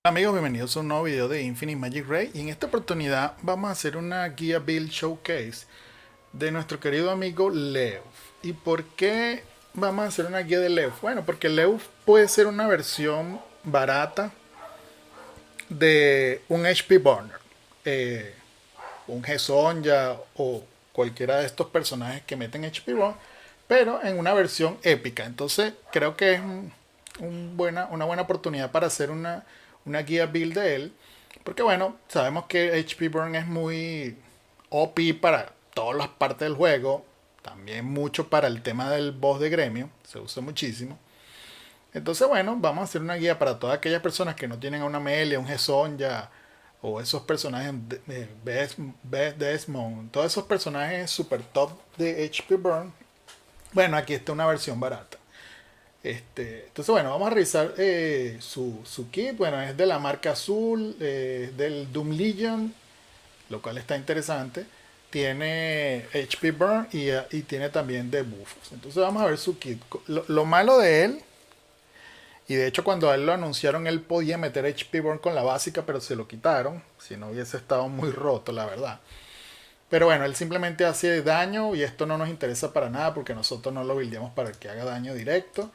Amigos, bienvenidos a un nuevo video de Infinite Magic Ray y en esta oportunidad vamos a hacer una guía build showcase de nuestro querido amigo Leof. ¿Y por qué vamos a hacer una guía de Leof? Bueno, porque Leof puede ser una versión barata de un HP Burner, eh, un Hezonja o cualquiera de estos personajes que meten HP Burn, pero en una versión épica. Entonces creo que es una buena oportunidad para hacer una guía build de él. Porque bueno, sabemos que HP Burn es muy OP para todas las partes del juego. También mucho para el tema del boss de gremio. Se usa muchísimo. Entonces bueno, vamos a hacer una guía para todas aquellas personas que no tienen a una Melee, un Hezonja o esos personajes de Best Desmond, todos esos personajes super top de HP Burn. Bueno, aquí está una versión barata. Entonces, bueno, vamos a revisar su kit. Bueno, es de la marca azul, del Doom Legion, lo cual está interesante. Tiene HP Burn y tiene también debuffos. Entonces, vamos a ver su kit. Lo malo de él, y de hecho, cuando a él lo anunciaron, él podía meter HP Burn con la básica, pero se lo quitaron. Si no hubiese estado muy roto, la verdad. Pero bueno, él simplemente hace daño y esto no nos interesa para nada porque nosotros no lo buildamos para que haga daño directo.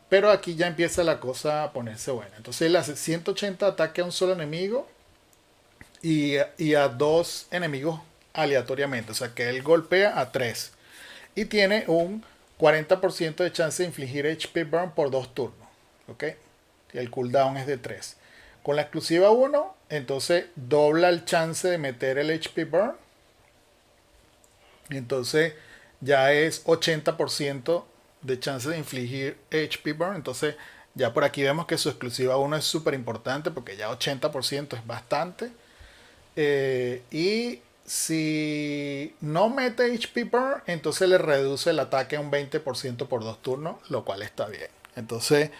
Pero aquí ya empieza la cosa a ponerse buena. Entonces él hace 180 ataque a un solo enemigo y a dos enemigos aleatoriamente. O sea que él golpea a tres. Y tiene un 40% de chance de infligir HP Burn por dos turnos. ¿Ok? Y el cooldown es de 3. Con la exclusiva 1, entonces dobla el chance de meter el HP Burn. Y entonces ya es 80% de chance de infligir HP Burn. Entonces ya por aquí vemos que su exclusiva 1 es súper importante porque ya 80% es bastante. Y si no mete HP Burn, entonces le reduce el ataque a un 20% por dos turnos, lo cual está bien. Entonces,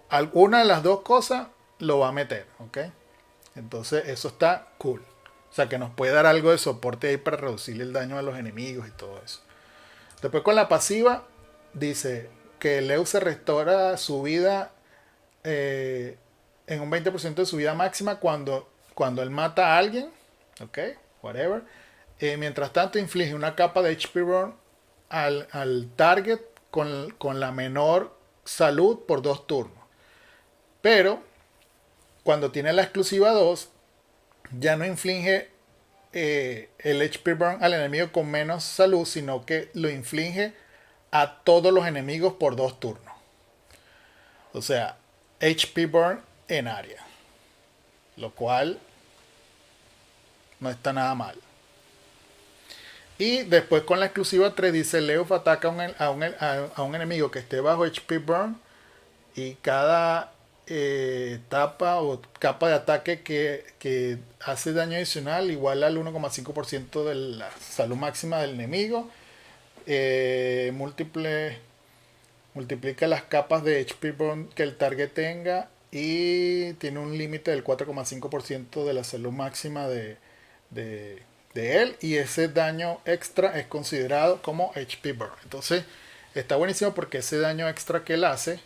alguna de las dos cosas lo va a meter, ¿ok? Entonces eso está cool. O sea que nos puede dar algo de soporte ahí para reducir el daño a los enemigos y todo eso. Después con la pasiva dice que Leo se restaura su vida en un 20% de su vida máxima cuando él mata a alguien. Ok, whatever. Mientras tanto inflige una capa de HP Burn al target con la menor salud por dos turnos. Pero cuando tiene la exclusiva 2 ya no inflige el HP Burn al enemigo con menos salud, sino que lo inflige a todos los enemigos por dos turnos. O sea, HP Burn en área. Lo cual no está nada mal. Y después con la exclusiva 3 dice Leof ataca a un enemigo que esté bajo HP Burn y cada etapa o capa de ataque que hace daño adicional igual al 1,5% de la salud máxima del enemigo. Multiplica las capas de HP Burn que el target tenga y tiene un límite del 4,5% de la salud máxima de él, y ese daño extra es considerado como HP Burn. Entonces está buenísimo porque ese daño extra que él hace,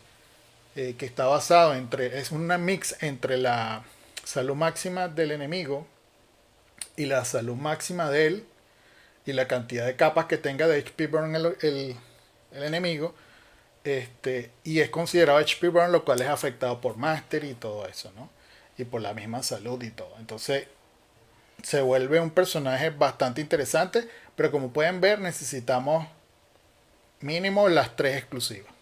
que está basado es una mix entre la salud máxima del enemigo y la salud máxima de él y la cantidad de capas que tenga de HP Burn el enemigo, y es considerado HP Burn, lo cual es afectado por Master y todo eso, ¿no? Y por la misma salud y todo. Entonces se vuelve un personaje bastante interesante, pero como pueden ver necesitamos mínimo las tres exclusivas.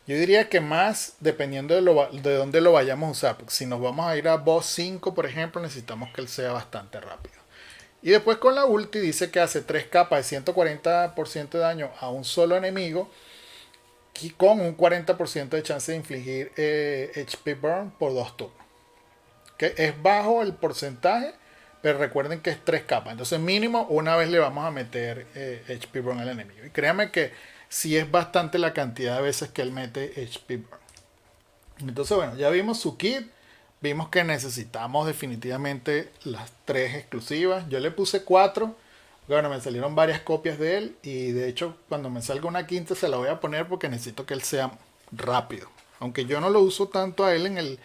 Yo diría que más dependiendo de dónde lo vayamos a usar, porque si nos vamos a ir a boss 5 por ejemplo, necesitamos que él sea bastante rápido. Y después con la ulti dice que hace 3 capas de 140% de daño a un solo enemigo y con un 40% de chance de infligir HP Burn por dos turnos. Que es bajo el porcentaje, pero recuerden que es 3 capas. Entonces mínimo una vez le vamos a meter HP Burn al enemigo. Y créanme que sí es bastante la cantidad de veces que él mete HP Burn. Entonces bueno, ya vimos su kit. Vimos que necesitamos definitivamente las tres exclusivas. Yo le puse 4. Bueno, me salieron varias copias de él. Y de hecho, cuando me salga una quinta se la voy a poner porque necesito que él sea rápido. Aunque yo no lo uso tanto a él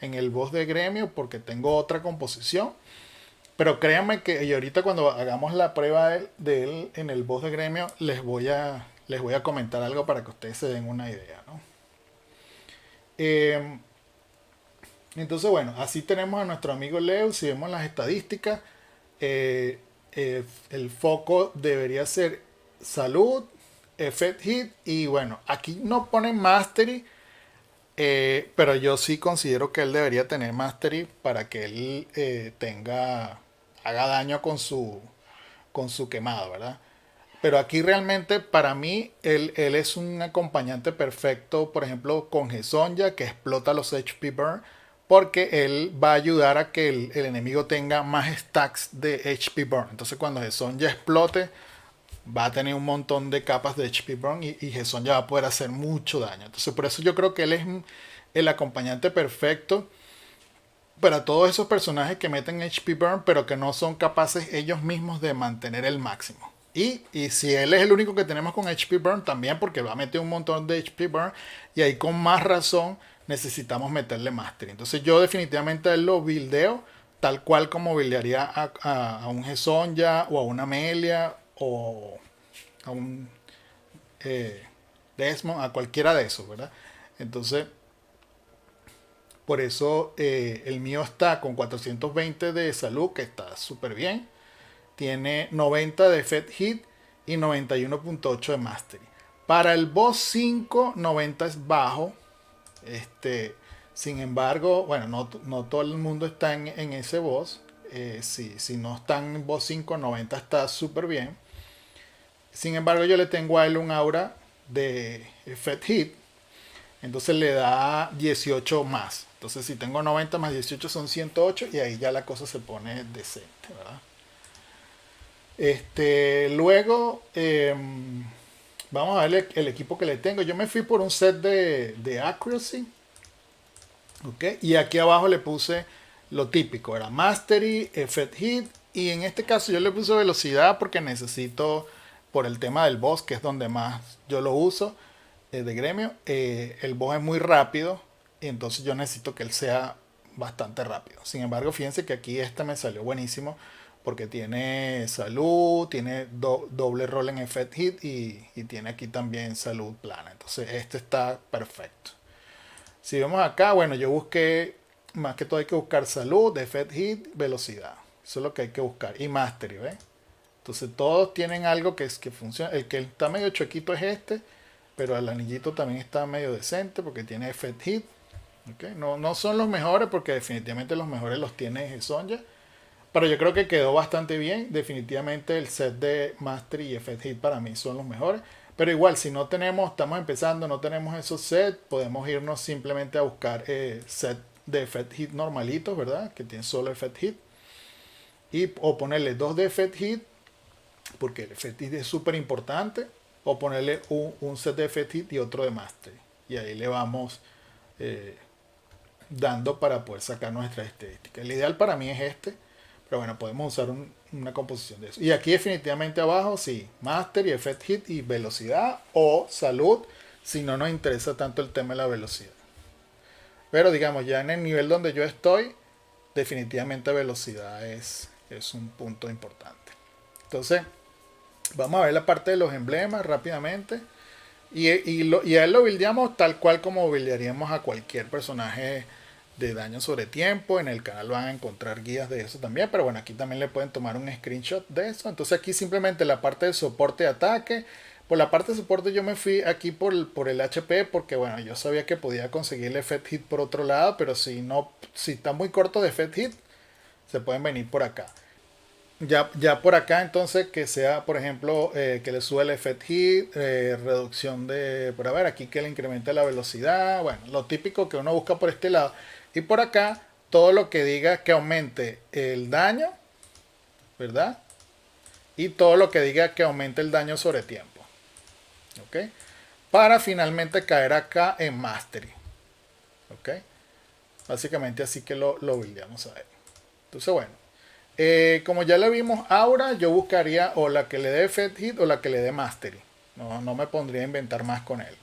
en el boss de gremio porque tengo otra composición. Pero créanme que y ahorita cuando hagamos la prueba de él en el boss de gremio, les voy a comentar algo para que ustedes se den una idea, ¿no? Eh, entonces, bueno, así tenemos a nuestro amigo Leo. Si vemos las estadísticas, el foco debería ser salud, effect hit y bueno, aquí no ponen mastery, pero yo sí considero que él debería tener mastery para que él haga daño con su quemado, ¿verdad? Pero aquí realmente para mí él es un acompañante perfecto, por ejemplo, con Gesonja, que explota los HP Burn, porque él va a ayudar a que el enemigo tenga más stacks de HP Burn. Entonces cuando Gesonja explote, va a tener un montón de capas de HP Burn y Gesonja va a poder hacer mucho daño. Entonces por eso yo creo que él es el acompañante perfecto para todos esos personajes que meten HP Burn, pero que no son capaces ellos mismos de mantener el máximo. Y si él es el único que tenemos con HP Burn, también porque va a meter un montón de HP Burn, y ahí con más razón necesitamos meterle Mastery. Entonces yo definitivamente a él lo buildeo tal cual como buildearía a un Gesonja o a una Amelia o a un eh, Desmond, a cualquiera de esos, ¿verdad? Entonces por eso el mío está con 420 de salud, que está súper bien. Tiene 90 de Fed Hit y 91.8 de Mastery. Para el boss 5, 90 es bajo. Sin embargo, bueno, no todo el mundo está en ese boss. Si no están en boss 5, 90 está súper bien. Sin embargo, yo le tengo a él un aura de Fed Hit. Entonces le da 18 más. Entonces si tengo 90 más 18 son 108 y ahí ya la cosa se pone decente, ¿verdad? Luego vamos a ver el equipo que le tengo. Yo me fui por un set de accuracy. ¿Ok? Y aquí abajo le puse lo típico. Era mastery, effect hit. Y en este caso yo le puse velocidad porque necesito, por el tema del boss, que es donde más yo lo uso, de gremio. El boss es muy rápido. Y entonces yo necesito que él sea bastante rápido. Sin embargo, fíjense que aquí este me salió buenísimo porque tiene salud, tiene doble rol en effect hit y tiene aquí también salud plana. Entonces este está perfecto. Si vemos acá, bueno, yo busqué, más que todo hay que buscar salud, effect hit, velocidad. Eso es lo que hay que buscar. Y mastery, ¿ves? Entonces todos tienen algo que funciona. El que está medio chuequito es este, pero el anillito también está medio decente porque tiene effect hit. ¿Okay? No son los mejores porque definitivamente los mejores los tiene Sonja. Pero yo creo que quedó bastante bien. Definitivamente el set de Mastery y Effect Hit para mí son los mejores. Pero igual, si no tenemos, estamos empezando, no tenemos esos sets, podemos irnos simplemente a buscar set de Effect Hit normalitos, ¿verdad? Que tienen solo Effect Hit. O ponerle dos de Effect Hit, porque el Effect Hit es súper importante. O ponerle un set de Effect Hit y otro de Mastery. Y ahí le vamos dando para poder sacar nuestras estadísticas. El ideal para mí es este. Pero bueno, podemos usar una composición de eso. Y aquí definitivamente abajo, sí, Master y Effect Hit y velocidad o salud, si no nos interesa tanto el tema de la velocidad. Pero digamos, ya en el nivel donde yo estoy, definitivamente velocidad es un punto importante. Entonces, vamos a ver la parte de los emblemas rápidamente. Y a él lo buildeamos tal cual como buildearíamos a cualquier personaje de daño sobre tiempo. En el canal van a encontrar guías de eso también, pero bueno, aquí también le pueden tomar un screenshot de eso. Entonces aquí simplemente la parte de soporte de ataque. Por la parte de soporte yo me fui aquí por el HP porque bueno, yo sabía que podía conseguir el effect hit por otro lado, pero si está muy corto de effect hit, se pueden venir por acá. Ya por acá entonces que sea, por ejemplo, que le sube el effect hit, reducción de, por a ver, aquí que le incremente la velocidad, bueno, lo típico que uno busca por este lado. Y por acá, todo lo que diga que aumente el daño, ¿verdad? Y todo lo que diga que aumente el daño sobre tiempo. ¿Ok? Para finalmente caer acá en Mastery. ¿Ok? Básicamente así que lo buildeamos a él. Entonces, bueno. Como ya le vimos Aura, yo buscaría o la que le dé Effect Hit o la que le dé Mastery. No me pondría a inventar más con él.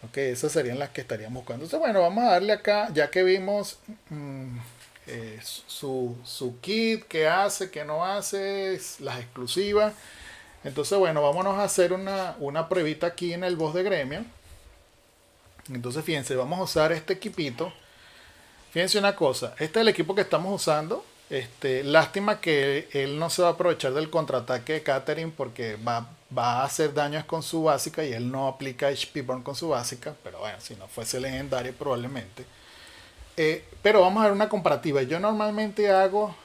Ok, esas serían las que estaríamos buscando. Entonces, bueno, vamos a darle acá, ya que vimos su kit, qué hace, qué no hace, las exclusivas. Entonces, bueno, vámonos a hacer una pruebita aquí en el boss de gremio. Entonces, fíjense, vamos a usar este equipito. Fíjense una cosa, este es el equipo que estamos usando. Lástima que él no se va a aprovechar del contraataque de Catherine porque va a hacer daños con su básica y él no aplica HP Burn con su básica. Pero bueno, si no fuese legendario probablemente. Pero vamos a ver una comparativa. Yo normalmente hago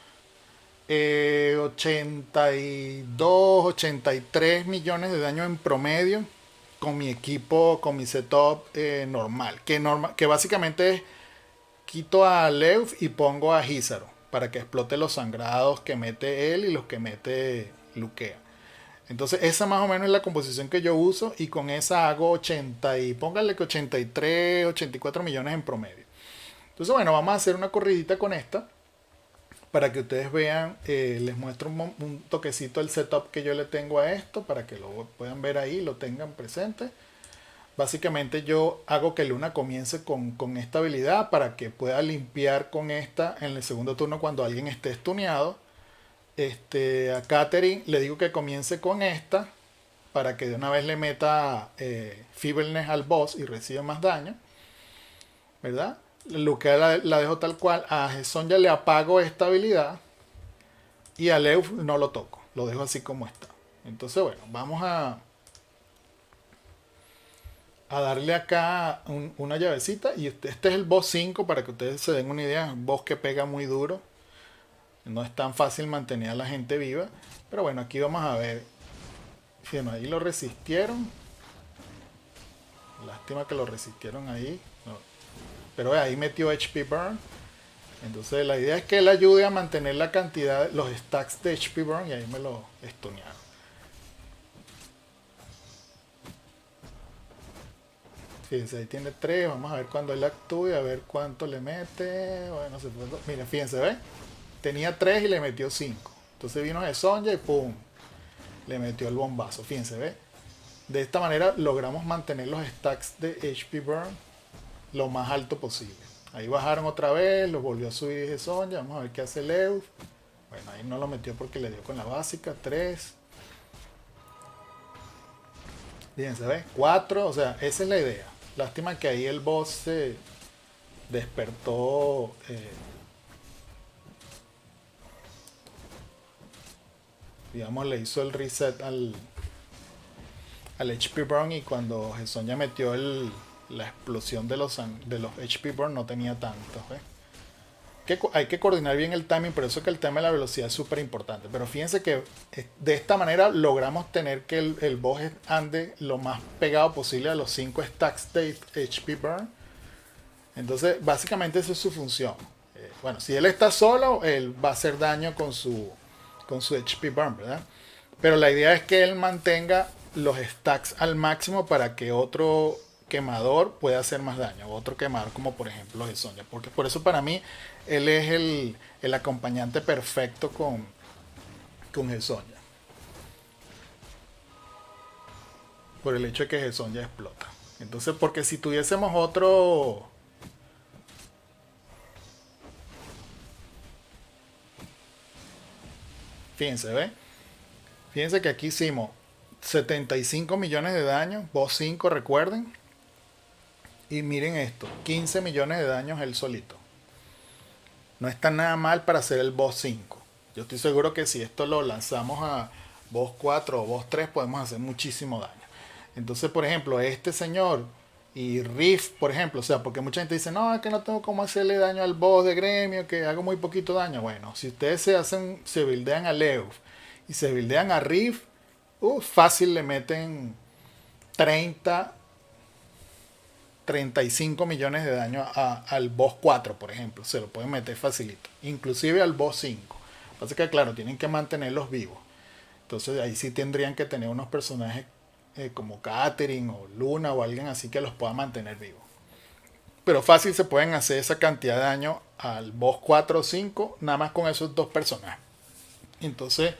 82, 83 millones de daño en promedio con mi equipo, con mi setup normal. Que básicamente es quito a Leuf y pongo a Hizaro para que explote los sangrados que mete él y los que mete Lukea. Entonces esa más o menos es la composición que yo uso y con esa hago 80 y pónganle que 83, 84 millones en promedio. Entonces bueno, vamos a hacer una corridita con esta para que ustedes vean, les muestro un toquecito el setup que yo le tengo a esto para que lo puedan ver ahí, lo tengan presente. Básicamente yo hago que Luna comience con esta habilidad para que pueda limpiar con esta en el segundo turno cuando alguien esté stuneado. A Catherine le digo que comience con esta para que de una vez le meta Feebleness al boss y reciba más daño, ¿verdad? Luke la dejo tal cual. A Jason ya le apago esta habilidad y a Leuf no lo toco, lo dejo así como está. Entonces bueno, vamos a darle acá una llavecita y este es el boss 5 para que ustedes se den una idea, un boss que pega muy duro, no es tan fácil mantener a la gente viva, pero bueno, aquí vamos a ver, bueno, ahí lo resistieron, lástima que lo resistieron ahí, no, pero ahí metió HP Burn, entonces la idea es que él ayude a mantener la cantidad, los stacks de HP Burn y ahí me lo stunearon. Fíjense, ahí tiene 3. Vamos a ver cuando él actúe, a ver cuánto le mete. Bueno, se puede. Miren, fíjense, ¿ven? Tenía 3 y le metió 5. Entonces vino de Sonja y ¡pum! Le metió el bombazo. Fíjense, ¿ven? De esta manera logramos mantener los stacks de HP Burn lo más alto posible. Ahí bajaron otra vez, los volvió a subir de Sonja. Vamos a ver qué hace Leuf. Bueno, ahí no lo metió porque le dio con la básica. 3. Fíjense, ¿ven? 4. O sea, esa es la idea. Lástima que ahí el boss se despertó. Digamos, le hizo el reset al HP Burn y cuando Jason metió la explosión de los HP Burn no tenía tantos. Hay que coordinar bien el timing, por eso que el tema de la velocidad es súper importante. Pero fíjense que de esta manera logramos tener que el boss ande lo más pegado posible a los 5 stacks de HP Burn. Entonces, básicamente esa es su función. Bueno, si él está solo, él va a hacer daño con su HP Burn, ¿verdad? Pero la idea es que él mantenga los stacks al máximo para que otro quemador pueda hacer más daño. Otro quemador como por ejemplo de Sonja. Porque por eso para mí él es el acompañante perfecto con Sonja. Por el hecho de que Sonja explota. Entonces, porque si tuviésemos otro... Fíjense, ¿ve? Fíjense que aquí hicimos 75 millones de daño, boss 5, recuerden. Y miren esto, 15 millones de daños él solito. No está nada mal para hacer el boss 5. Yo estoy seguro que si esto lo lanzamos a boss 4 o boss 3 podemos hacer muchísimo daño. Entonces, por ejemplo, este señor y Riff, por ejemplo, o sea, porque mucha gente dice, no, es que no tengo cómo hacerle daño al boss de gremio, que hago muy poquito daño. Bueno, si ustedes se buildean a Leuf y se buildean a Riff, fácil le meten 30, 35 millones de daño al boss 4, por ejemplo. Se lo pueden meter facilito. Inclusive al boss 5. Pasa que, claro, tienen que mantenerlos vivos. Entonces ahí sí tendrían que tener unos personajes como Catherine o Luna o alguien así que los pueda mantener vivos. Pero fácil se pueden hacer esa cantidad de daño al boss 4 o 5 nada más con esos dos personajes. Entonces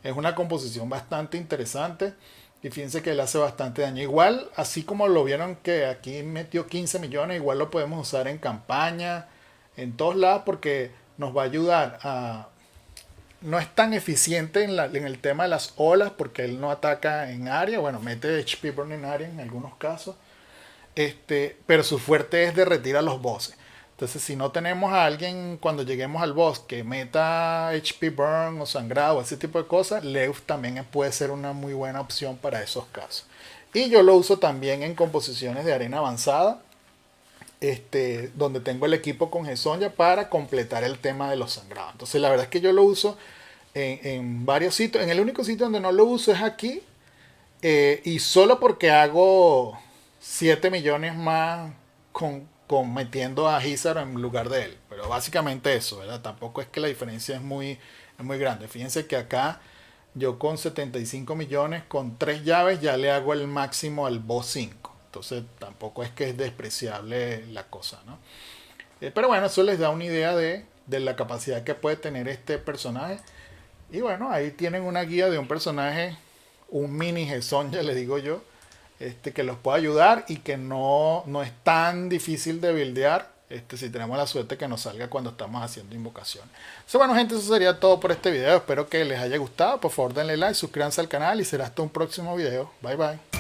es una composición bastante interesante. Y fíjense que le hace bastante daño. Igual, así como lo vieron que aquí metió 15 millones, igual lo podemos usar en campaña, en todos lados, porque nos va a ayudar a... No es tan eficiente en el tema de las olas, porque él no ataca en área. Bueno, mete HP Burn en área en algunos casos. Pero su fuerte es derretir a los bosses. Entonces, si no tenemos a alguien cuando lleguemos al boss que meta HP Burn o sangrado, ese tipo de cosas, Leuf también puede ser una muy buena opción para esos casos. Y yo lo uso también en composiciones de arena avanzada, donde tengo el equipo con Gesonja para completar el tema de los sangrados. Entonces, la verdad es que yo lo uso en varios sitios. En el único sitio donde no lo uso es aquí, y solo porque hago 7 millones más con metiendo a Hizar en lugar de él. Pero básicamente eso, ¿verdad? Tampoco es que la diferencia es muy grande. Fíjense que acá yo con 75 millones, con 3 llaves, ya le hago el máximo al boss 5. Entonces tampoco es que es despreciable la cosa, ¿no? Pero bueno, eso les da una idea de la capacidad que puede tener este personaje. Y bueno, ahí tienen una guía de un personaje, un mini Gesón, ya le digo yo, que los pueda ayudar y que no es tan difícil de buildear, si tenemos la suerte que nos salga cuando estamos haciendo invocaciones. Bueno, gente, eso sería todo por este video. Espero que les haya gustado. Por favor, denle like, suscríbanse al canal y será hasta un próximo video. Bye, bye.